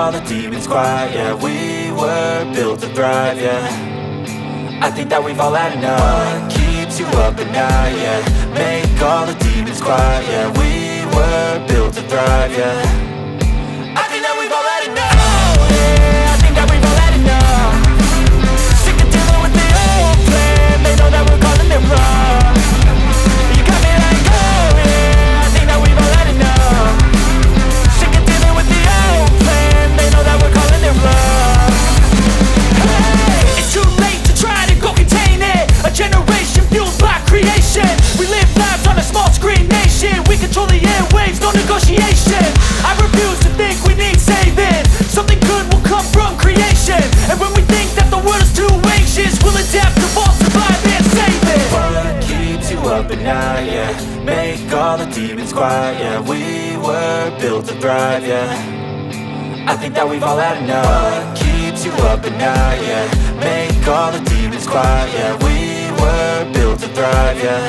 all the demons quiet, yeah. We were built to thrive, yeah. I think that we've all had enough. What keeps you up at night, yeah. Make all the demons quiet, yeah. We were built to thrive, yeah. I think that we've all had enough. Oh yeah, I think that we've all had enough. Sick of dealing with the old plan. They know that we're calling it wrong. You got me like, oh yeah, I think that we've all had enough. Sick of dealing with the old plan. They know that we're calling it wrong. Hey, it's too late to try to go contain it. A generation fueled by creation. We live lives on a small screen nation. We control the airwaves, no negotiation. I refuse to think we need saving. Something good will come from creation. And when we think that the world is too anxious, we'll adapt, evolve, survive and save it. What keeps you up at night, yeah. Make all the demons quiet, yeah. We were built to thrive, yeah. I think that we've all had enough. What keeps you up at night, yeah. Make all the demons quiet, yeah. We were built to thrive, yeah.